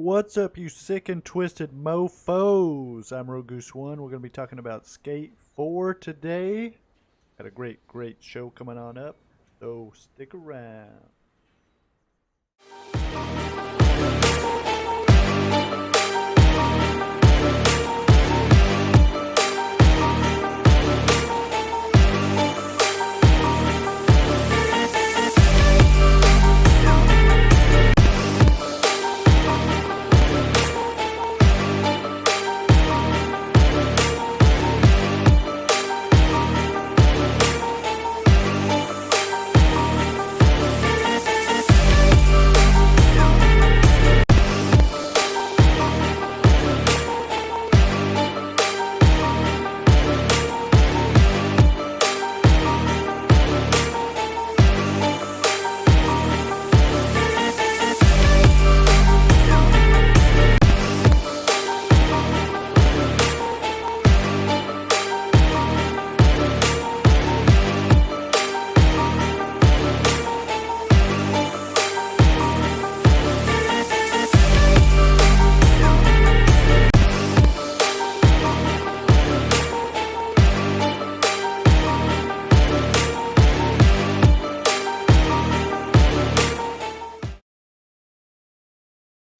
What's up, you sick and twisted mofos? I'm Goose 1. We're going to be talking about Skate 4 today. Got a great show coming on up, so stick around.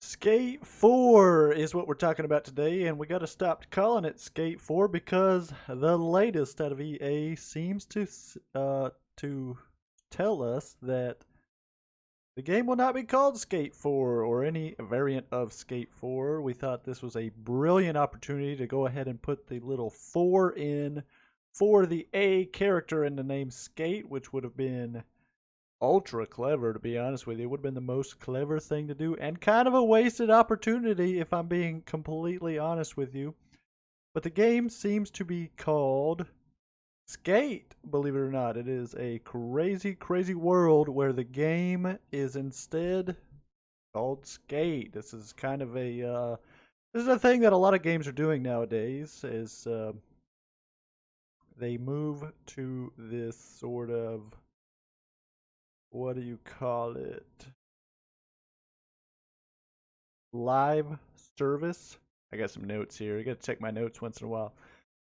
Skate 4 is what we're talking about today, and we got to stop calling it Skate 4 because the latest out of EA seems to tell us that the game will not be called Skate 4 or any variant of Skate 4. We thought this was a brilliant opportunity to go ahead and put the little 4 in for the A character in the name Skate, which would have been ultra clever, to be honest with you. It would have been the most clever thing to do and kind of a wasted opportunity, if I'm being completely honest with you. But the game seems to be called Skate, believe it or not. It is a crazy world where the game is instead called Skate. This is kind of this is a thing that a lot of games are doing nowadays, is they move to this sort of, what do you call it? Live service. I got some notes here. I got to check my notes once in a while.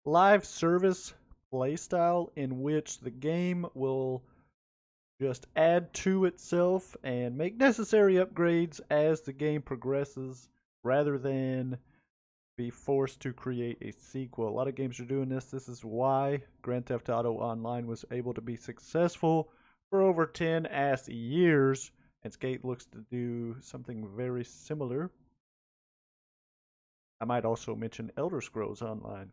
Live service playstyle in which the game will just add to itself and make necessary upgrades as the game progresses rather than be forced to create a sequel. A lot of games are doing this. This is why Grand Theft Auto Online was able to be successful for over 10 years, and Skate looks to do something very similar. I might also mention Elder Scrolls Online,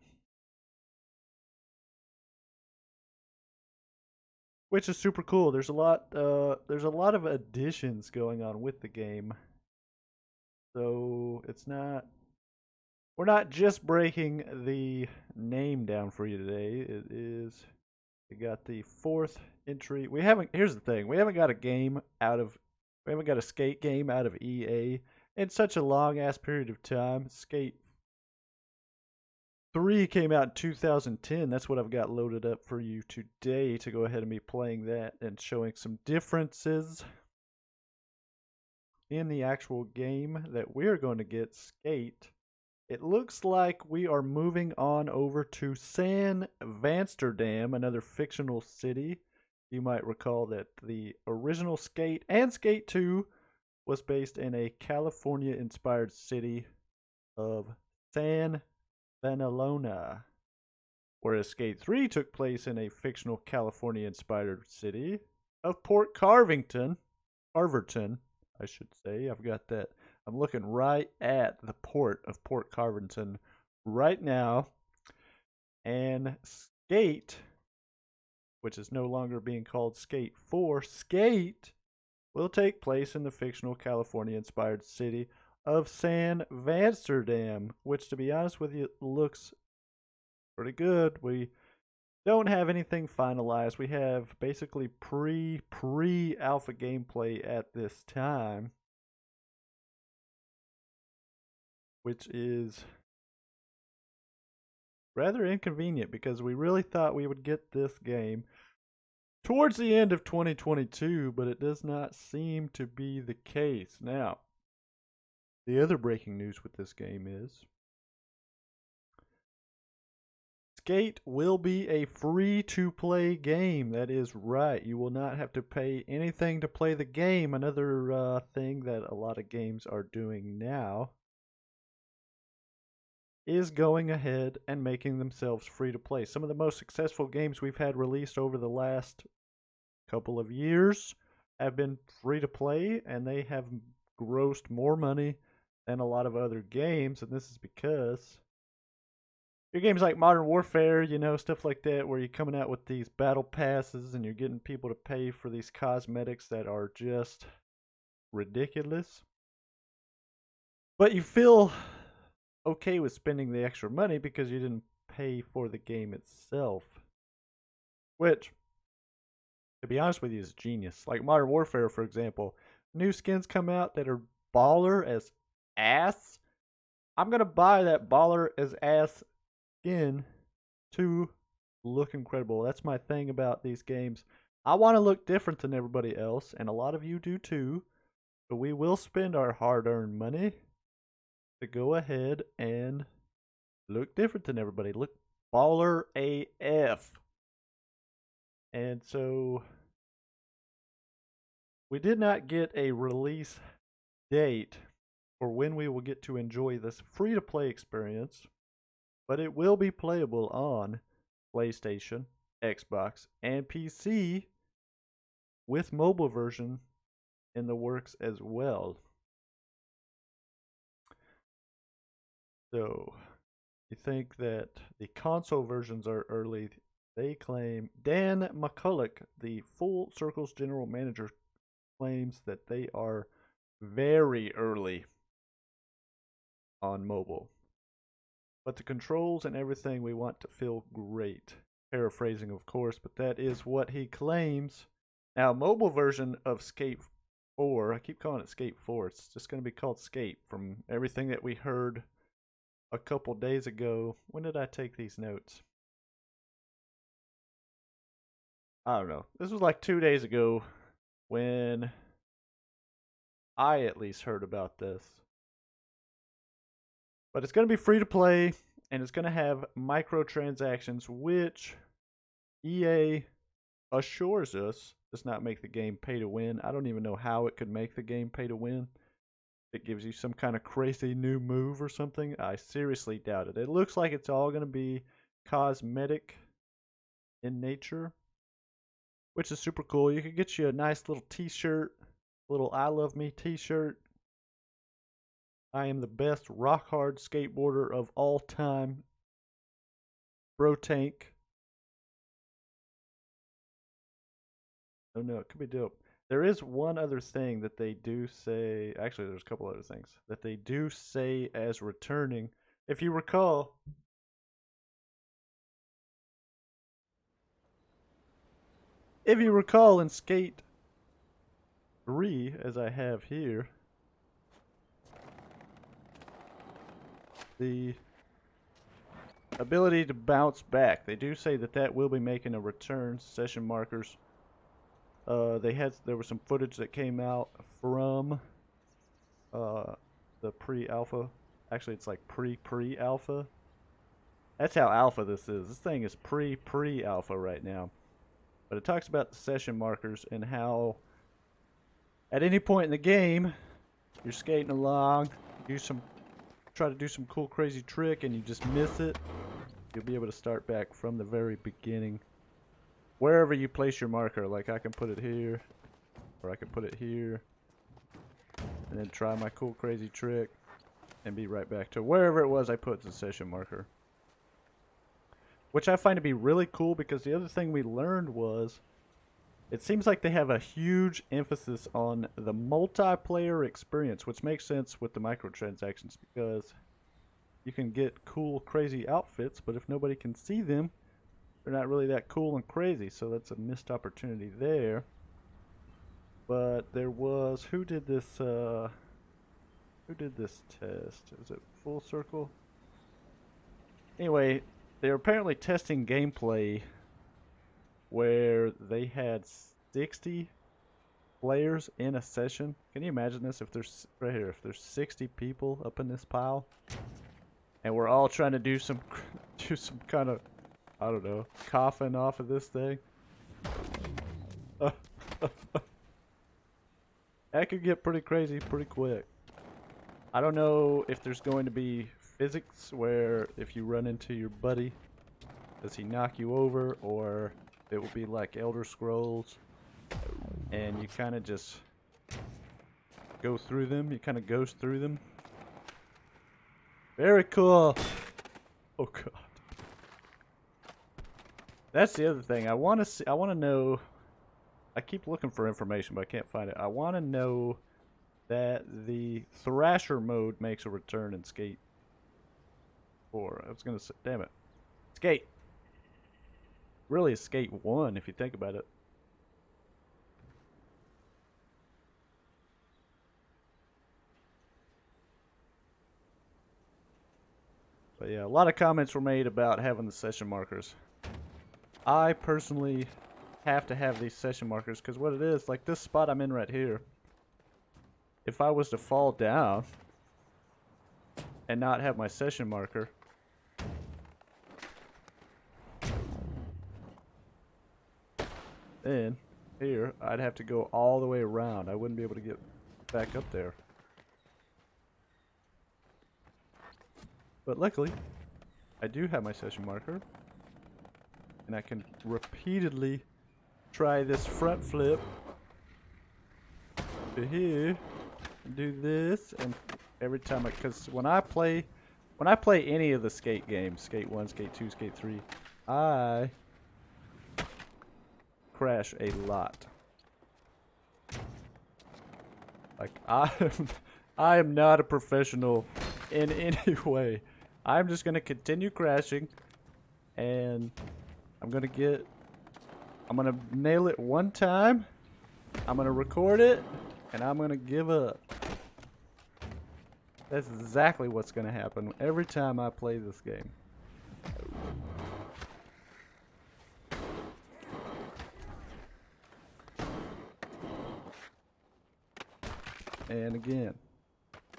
which is super cool. There's a lot of additions going on with the game, so we're not just breaking the name down for you today. We got the fourth entry. Here's the thing. We haven't got a Skate game out of EA in such a long ass period of time. Skate 3 came out in 2010. That's what I've got loaded up for you today to go ahead and be playing that and showing some differences in the actual game that we're going to get, Skate. It looks like we are moving on over to San Vansterdam, another fictional city. You might recall that the original Skate and Skate 2 was based in a California-inspired city of San Vanelona, whereas Skate 3 took place in a fictional California-inspired city of Port Carverton, I should say. I've got that. I'm looking right at the port of Port Carverton right now. And Skate, which is no longer being called Skate 4, Skate will take place in the fictional California-inspired city of San Vansterdam, which, to be honest with you, looks pretty good. We don't have anything finalized. We have basically pre-alpha gameplay at this time, which is rather inconvenient because we really thought we would get this game towards the end of 2022, but it does not seem to be the case. Now, The other breaking news with this game is Skate will be a free-to-play game. That is right. You will not have to pay anything to play the game. Another thing that a lot of games are doing now is going ahead and making themselves free to play. Some of the most successful games we've had released over the last couple of years have been free to play, and they have grossed more money than a lot of other games. And this is because your games like Modern Warfare, you know, stuff like that, where you're coming out with these battle passes and you're getting people to pay for these cosmetics that are just ridiculous. But you feel okay with spending the extra money because you didn't pay for the game itself. Which, to be honest with you, is genius. Like Modern Warfare, for example. New skins come out that are baller as ass. I'm going to buy that baller as ass skin to look incredible. That's my thing about these games. I want to look different than everybody else, and a lot of you do too. But we will spend our hard-earned money to go ahead and look different than everybody. Look baller AF. And so we did not get a release date for when we will get to enjoy this free-to-play experience, but it will be playable on PlayStation, Xbox, and PC with mobile version in the works as well. So, you think that the console versions are early? They claim Dan McCulloch, the Full Circle's general manager, claims that they are very early on mobile. But the controls and everything we want to feel great. Paraphrasing, of course, but that is what he claims. Now, mobile version of Skate 4, I keep calling it Skate 4. It's just going to be called Skate from everything that we heard a couple days ago. When did I take these notes? I don't know. This was like 2 days ago when I at least heard about this. But it's going to be free to play, and it's going to have microtransactions, which EA assures us does not make the game pay to win. I don't even know how it could make the game pay to win. It gives you some kind of crazy new move or something. I seriously doubt it. It looks like it's all going to be cosmetic in nature, which is super cool. You could get you a nice little t-shirt, little I Love Me t-shirt. I am the best rock hard skateboarder of all time. Bro Tank. Oh no, it could be dope. There is one other thing that they do say. Actually, there's a couple other things that they do say as returning. If you recall, in Skate 3, as I have here, the ability to bounce back. They do say that that will be making a return. Session markers. There was some footage that came out from the pre-alpha. Actually, it's like pre-alpha. That's how alpha this is. This thing is pre-alpha right now. But it talks about the session markers and how at any point in the game, you're skating along, try to do some cool crazy trick and you just miss it, you'll be able to start back from the very beginning. Wherever you place your marker, like I can put it here, or I can put it here, and then try my cool crazy trick and be right back to wherever it was I put the session marker. Which I find to be really cool because the other thing we learned was it seems like they have a huge emphasis on the multiplayer experience, which makes sense with the microtransactions because you can get cool, crazy outfits, but if nobody can see them, they're not really that cool and crazy, so that's a missed opportunity there. But there was, who did this test? Is it Full Circle? Anyway, they were apparently testing gameplay where they had 60 players in a session. Can you imagine this? If there's right here, if there's 60 people up in this pile, and we're all trying to do some kind of, I don't know, coughing off of this thing. That could get pretty crazy pretty quick. I don't know if there's going to be physics where if you run into your buddy, does he knock you over, or it will be like Elder Scrolls and you kind of just go through them, you kind of ghost through them. Very cool. Oh god. That's the other thing. I want to know. I keep looking for information, but I can't find it. I want to know that the Thrasher mode makes a return in Skate 4. I was gonna say, damn it, Skate. Really, it's Skate 1 if you think about it. But yeah, a lot of comments were made about having the session markers. I personally have to have these session markers because what it is, like this spot I'm in right here, if I was to fall down and not have my session marker, then here I'd have to go all the way around. I wouldn't be able to get back up there. But luckily, I do have my session marker, and I can repeatedly try this front flip to here, and do this, and every time because when I play any of the Skate games, Skate 1, Skate 2, Skate 3, I crash a lot. Like I am not a professional in any way. I'm just gonna continue crashing, and I'm gonna nail it one time, I'm gonna record it, and I'm gonna give up. That's exactly what's gonna happen every time I play this game. And again,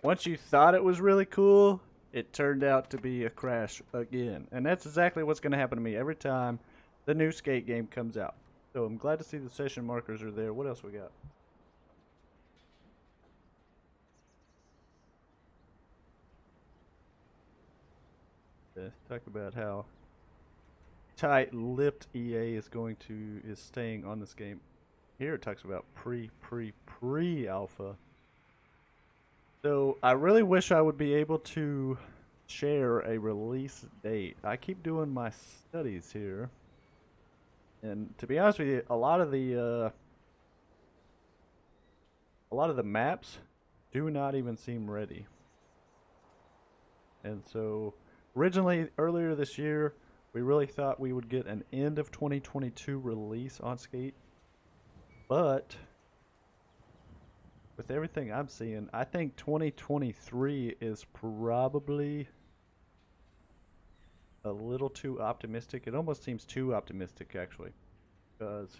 once you thought it was really cool, it turned out to be a crash again. And that's exactly what's going to happen to me every time the new Skate game comes out. So I'm glad to see the session markers are there. What else we got? Let's talk about how tight-lipped EA is staying on this game. Here it talks about pre-alpha. So I really wish I would be able to share a release date. I keep doing my studies here, and to be honest with you, a lot of the maps do not even seem ready. And so originally earlier this year, we really thought we would get an end of 2022 release on Skate, but with everything I'm seeing, I think 2023 is probably a little too optimistic. It almost seems too optimistic, actually. Because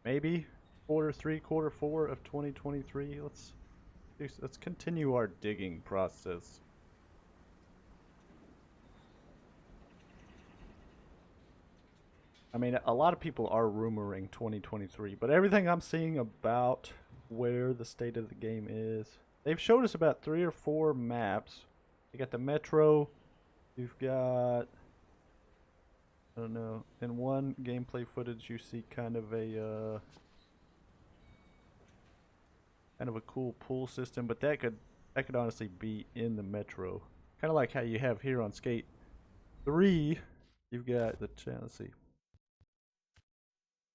maybe quarter 3, quarter 4 of 2023. Let's continue our digging process. I mean, a lot of people are rumoring 2023, but everything I'm seeing about where the state of the game is, they've showed us about 3 or 4 maps. You got the metro, you've got, I don't know, in one gameplay footage you see kind of a cool pool system, but that could honestly be in the metro, kind of like how you have here on Skate 3. You've got let's see.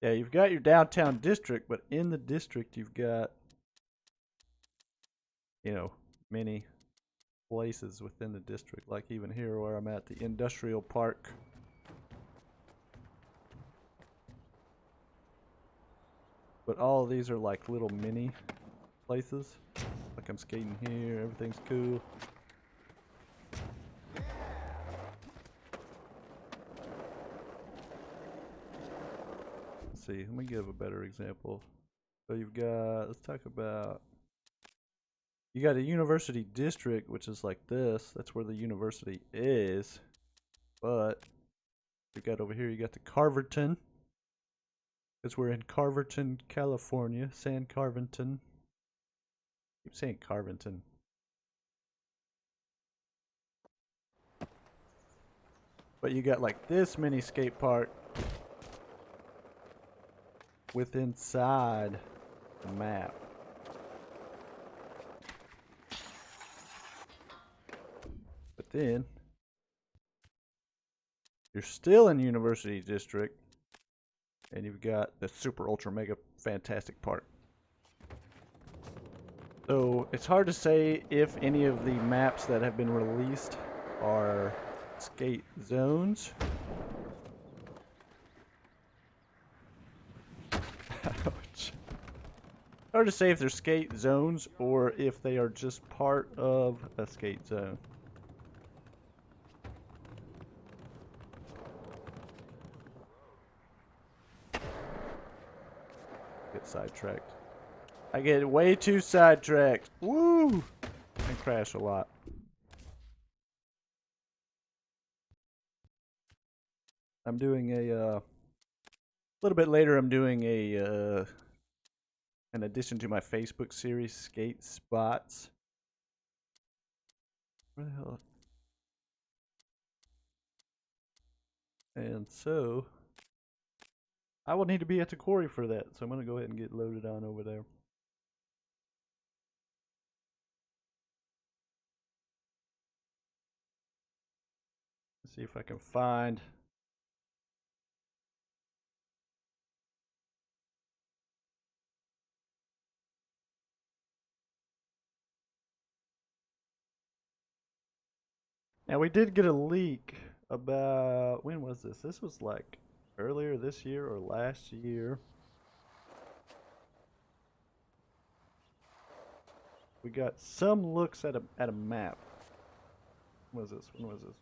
Yeah, you've got your downtown district, but in the district you've got, you know, many places within the district, like even here where I'm at, the industrial park. But all of these are like little mini places. Like I'm skating here, everything's cool. Let's see, let me give a better example. So you've got, let's talk about, you got a university district, which is like this. That's where the university is. But you got over here, you got the Carverton. Because we're in Carverton, California. San Carventon. I keep saying Carventon. But you got like this mini skate park with inside the map. But then you're still in University District, and you've got the super ultra mega fantastic park. So it's hard to say if any of the maps that have been released are skate zones. Ouch. Hard to say if they're skate zones or if they are just part of a skate zone. Get sidetracked. I get way too sidetracked. Woo! I crash a lot. I'm doing a little bit later. I'm doing a in addition to my Facebook series, Skate Spots. Where the hell? And so I will need to be at the quarry for that. So I'm gonna go ahead and get loaded on over there. Let's see if I can find. Now we did get a leak about, when was this? This was like earlier this year or last year. We got some looks at a map. When was this? When was this?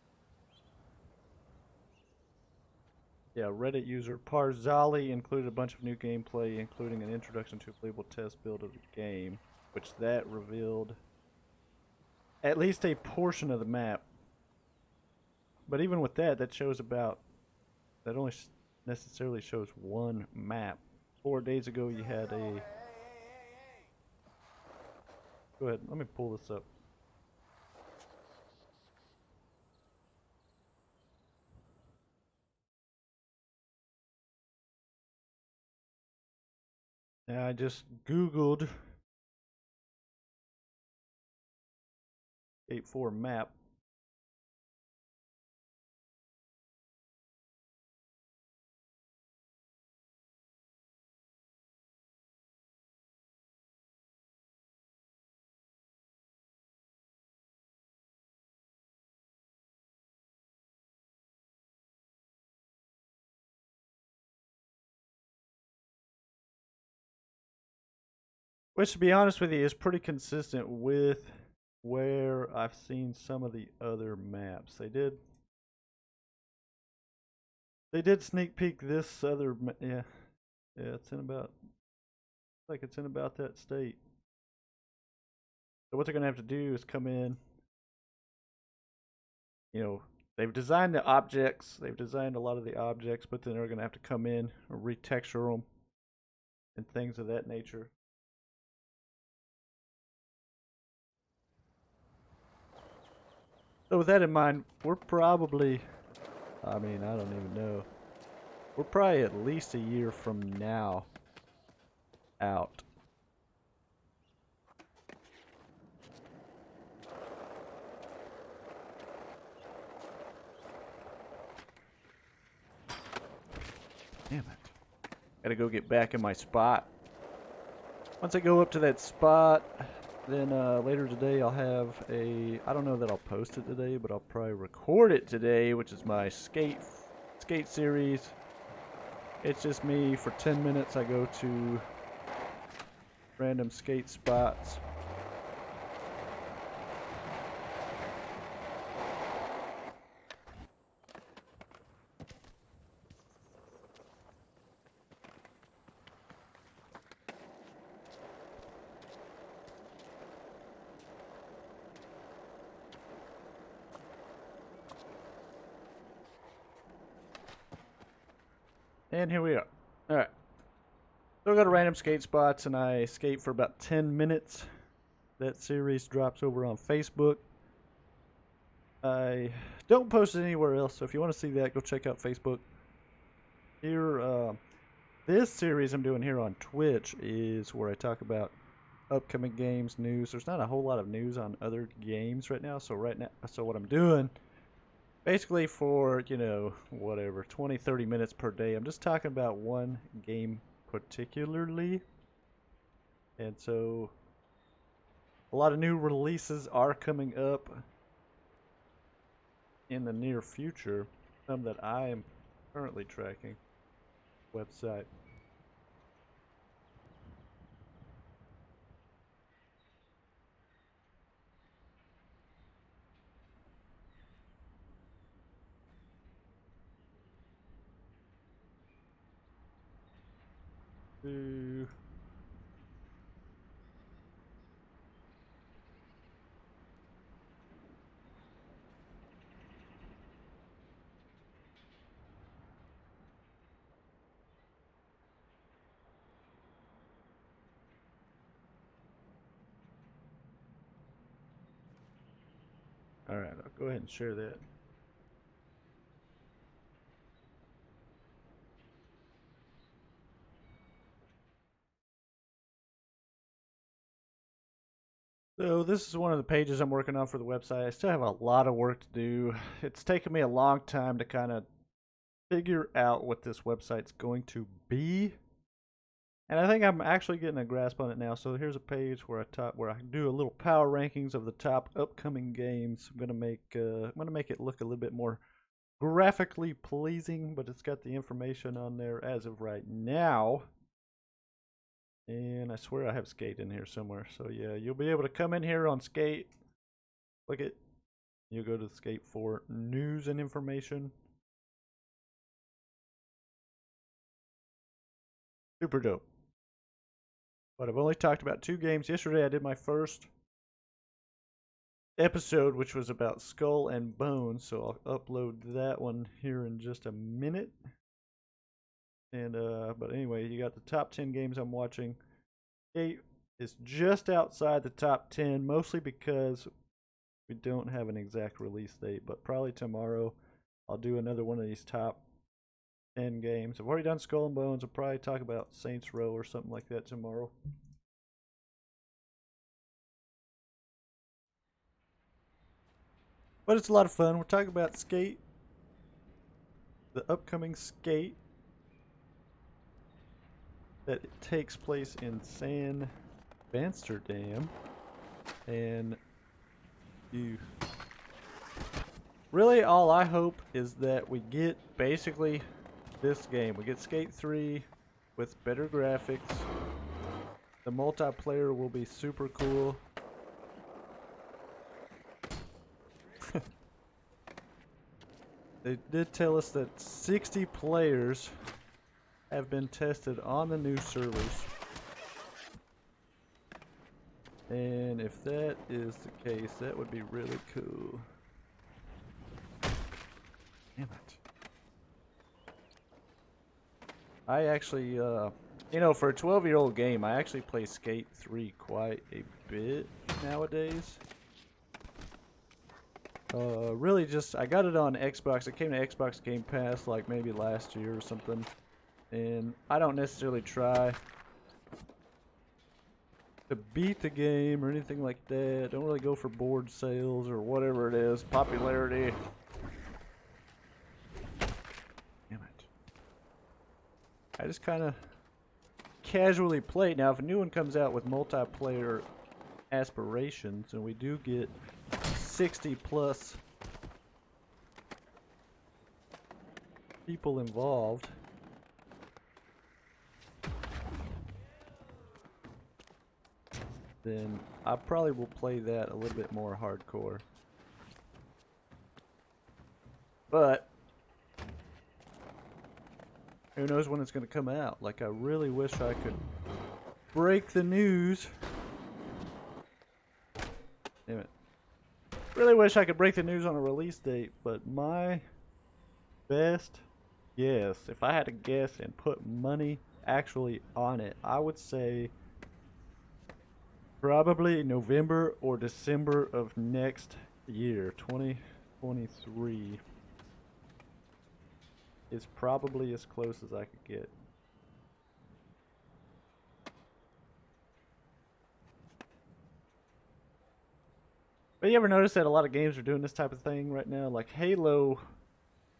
Yeah, Reddit user Parzali included a bunch of new gameplay, including an introduction to a playable test build of the game, which that revealed at least a portion of the map. But even with that, that shows about, that only necessarily shows one map. 4 days ago you had a, go ahead, let me pull this up. Now I just Googled 8.4 map. Which, to be honest with you, is pretty consistent with where I've seen some of the other maps. They did sneak peek this other, yeah, it's in about, like it's in about that state. So what they're gonna have to do is come in. You know, they've designed the objects. They've designed a lot of the objects, but then they're gonna have to come in and retexture them and things of that nature. So with that in mind, we're probably, I mean, I don't even know. We're probably at least a year from now out. Damn it. Gotta go get back in my spot. Once I go up to that spot, then later today I'll have a, I don't know that I'll post it today, but I'll probably record it today, which is my skate series. It's just me for 10 minutes. I go to random skate spots. And here we are. Alright. So I go to random skate spots and I skate for about 10 minutes. That series drops over on Facebook. I don't post it anywhere else, so if you want to see that, go check out Facebook. Here, this series I'm doing here on Twitch is where I talk about upcoming games, news. There's not a whole lot of news on other games right now, so what I'm doing, basically for, you know, whatever, 20, 30 minutes per day, I'm just talking about one game particularly. And so a lot of new releases are coming up in the near future, some that I am currently tracking. Website. Alright, I'll go ahead and share that. So this is one of the pages I'm working on for the website. I still have a lot of work to do. It's taken me a long time to kind of figure out what this website's going to be. And I think I'm actually getting a grasp on it now. So here's a page where I can do a little power rankings of the top upcoming games. I'm gonna make it look a little bit more graphically pleasing, but it's got the information on there as of right now. And I swear I have Skate in here somewhere. So yeah, you'll be able to come in here on Skate. Click it. You'll go to Skate for news and information. Super dope. But I've only talked about 2 games. Yesterday I did my first episode, which was about Skull and Bones. So I'll upload that one here in just a minute. And but anyway, you got the top 10 games I'm watching. Skate is just outside the top 10, mostly because we don't have an exact release date, but probably tomorrow I'll do another one of these top 10 games. I've already done Skull and Bones. I'll probably talk about Saints Row or something like that tomorrow. But it's a lot of fun. We're talking about Skate, the upcoming Skate that takes place in San Amsterdam, and you really, all I hope is that we get basically this game. We get Skate 3 with better graphics. The multiplayer will be super cool. They did tell us that 60 players have been tested on the new servers. And if that is the case, that would be really cool. Damn it. I actually, you know, for a 12-year-old game, I actually play Skate 3 quite a bit nowadays. Really just, I got it on Xbox. It came to Xbox Game Pass like maybe last year or something. And I don't necessarily try to beat the game or anything like that. Don't really go for board sales or whatever it is. Popularity. Damn it. I just kind of casually play it. Now, if a new one comes out with multiplayer aspirations and we do get 60 plus people involved, then I probably will play that a little bit more hardcore. But who knows when it's going to come out? Like, I really wish I could break the news. Damn it. Really wish I could break the news on a release date, but my best Yes, if I had to guess and put money actually on it, I would say probably November or December of next year, 2023 is probably as close as I could get. But you ever notice that a lot of games are doing this type of thing right now? Like Halo,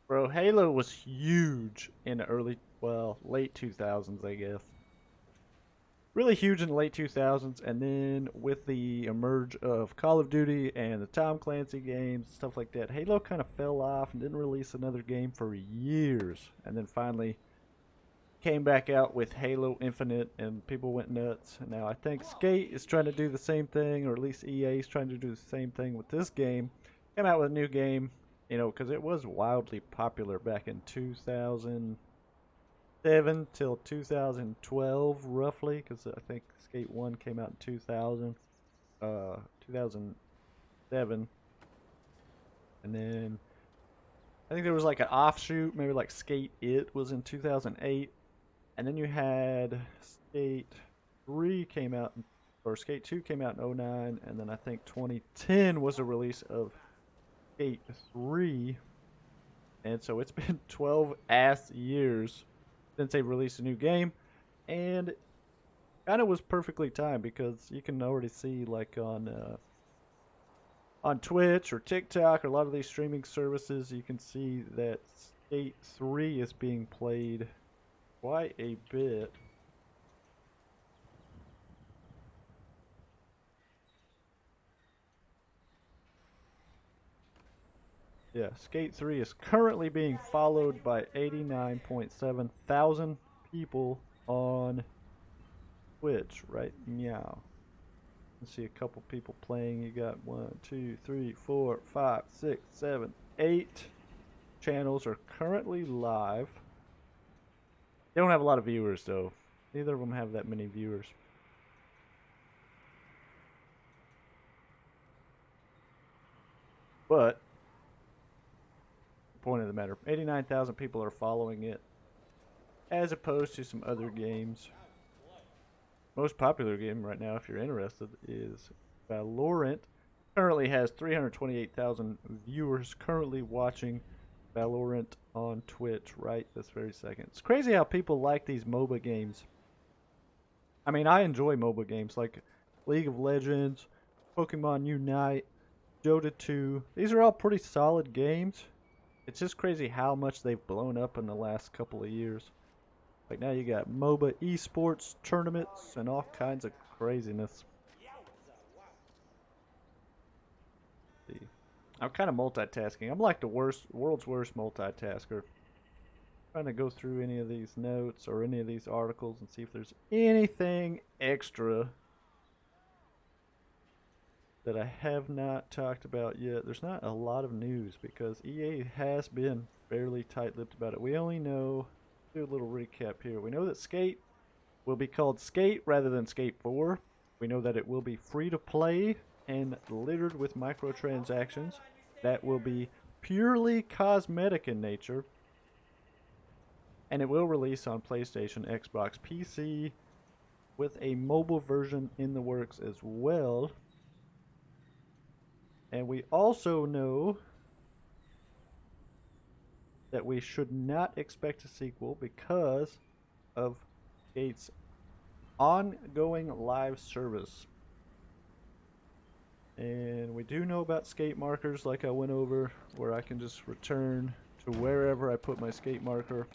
bro, Halo was huge in the early, well, late 2000s, I guess. Really huge in the late 2000s, and then with the emerge of Call of Duty and the Tom Clancy games, stuff like that, Halo kind of fell off and didn't release another game for years. And then finally came back out with Halo Infinite, and people went nuts. Now I think Skate is trying to do the same thing, or at least EA is trying to do the same thing with this game. Came out with a new game, you know, because it was wildly popular back in 2007 till 2012, roughly. Because I think Skate 1 came out in 2007, and then I think there was like an offshoot, maybe like Skate It was in 2008. And then you had Skate 3 came out, or Skate 2 came out in '09, and then I think 2010 was the release of Skate 3. And so it's been 12 ass years since they released a new game, and kind of was perfectly timed because you can already see like on Twitch or TikTok or a lot of these streaming services, you can see that Skate 3 is being played quite a bit. Yeah, Skate 3 is currently being followed by 89.7 thousand people on Twitch right now. You see a couple people playing. You got 1, 2, 3, 4, 5, 6, 7, 8 channels are currently live. They don't have a lot of viewers though. Neither of them have that many viewers. But the point of the matter, 89,000 people are following it, as opposed to some other games. Most popular game right now, if you're interested, is Valorant. Currently has 328,000 viewers currently watching Valorant on Twitch right this very second. It's crazy how people like these MOBA games. I mean, I enjoy MOBA games like League of Legends, Pokemon Unite, Dota 2. These are all pretty solid games. It's just crazy how much they've blown up in the last couple of years. Like now you got MOBA esports tournaments and all kinds of craziness. See, I'm kind of multitasking. I'm like the world's worst multitasker. Trying to go through any of these notes or any of these articles and see if there's anything extra that I have not talked about yet. There's not a lot of news because EA has been fairly tight-lipped about it. We only know, do a little recap here. We know that Skate will be called Skate rather than Skate 4. We know that it will be free to play and littered with microtransactions that will be purely cosmetic in nature. And it will release on PlayStation, Xbox, PC with a mobile version in the works as well. And we also know that we should not expect a sequel because of Skate's ongoing live service. And we do know about skate markers, like I went over, where I can just return to wherever I put my skate marker.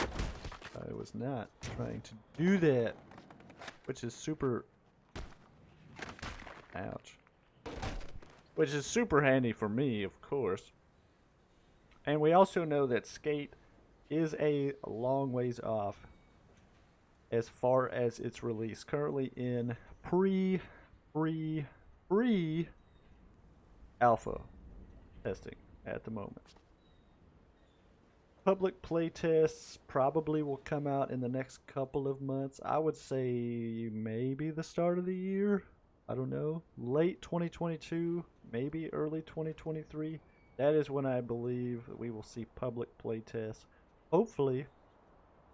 I was not trying to do that, which is super... Ouch. Which is super handy for me, of course. And we also know that Skate is a long ways off as far as its release. Currently in pre-alpha testing at the moment. Public playtests probably will come out in the next couple of months. I would say maybe the start of the year. I don't know. Late 2022, maybe early 2023. that is when I believe that we will see public playtests. Hopefully,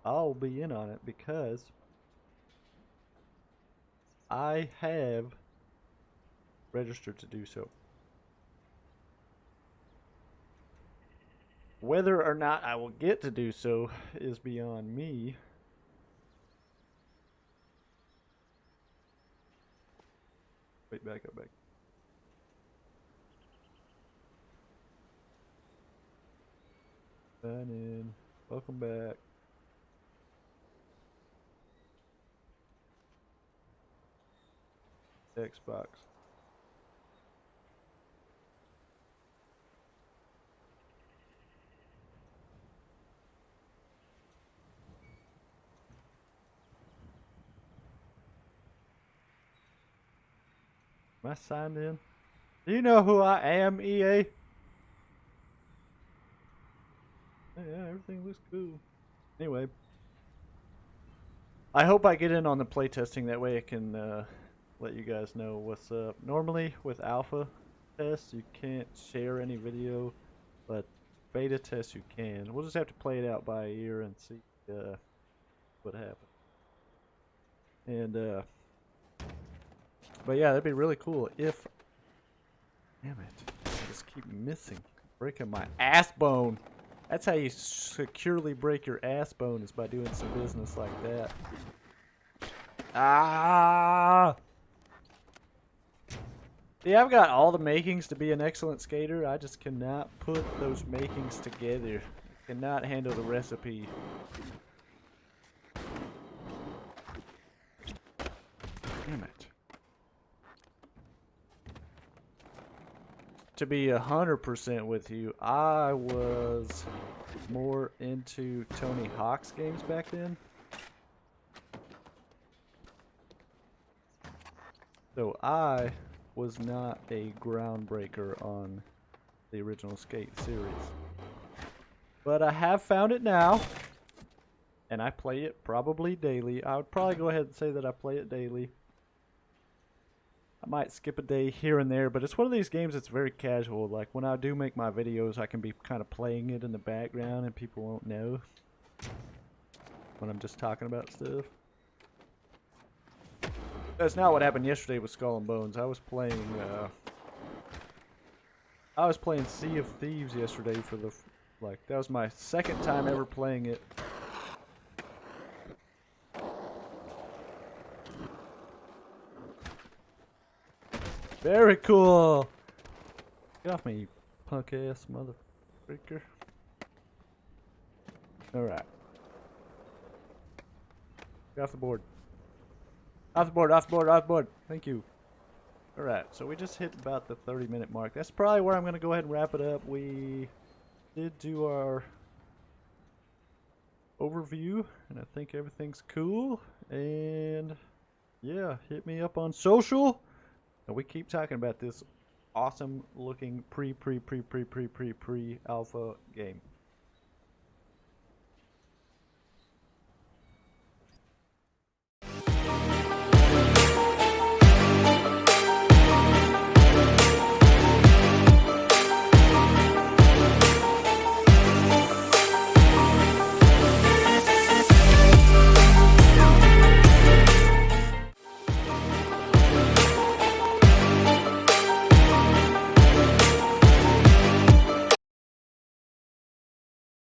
I'll be in on it because I have registered to do so. Whether or not I will get to do so is beyond me. Wait, back up, back. Sign in. Welcome back. Xbox. Am I signed in? Do you know who I am, EA? Yeah, everything looks cool. Anyway, I hope I get in on the playtesting. That way I can let you guys know what's up. Normally with alpha tests, you can't share any video, but beta tests you can. We'll just have to play it out by ear and see what happens. And but yeah, that'd be really cool if. Damn it! I just keep missing, breaking my ass bone. That's how you securely break your ass bone, is by doing some business like that. Ah! Yeah, I've got all the makings to be an excellent skater. I just cannot put those makings together. I cannot handle the recipe. Damn it. To be 100% with you, I was more into Tony Hawk's games back then. So I was not a groundbreaker on the original Skate series. But I have found it now, and I play it probably daily. I would probably go ahead and say that I play it daily. I might skip a day here and there, but it's one of these games that's very casual. Like, when I do make my videos, I can be kind of playing it in the background and people won't know when I'm just talking about stuff. That's not what happened yesterday with Skull and Bones. I was playing Sea of Thieves yesterday for the, that was my second time ever playing it. Very cool. Get off me, you punk ass motherfucker. Alright. Get off the board. Off the board, off the board, off the board. Thank you. Alright, so we just hit about the 30-minute mark. That's probably where I'm going to go ahead and wrap it up. We did do our overview, and I think everything's cool. And yeah, hit me up on social. And we keep talking about this awesome looking pre-alpha game.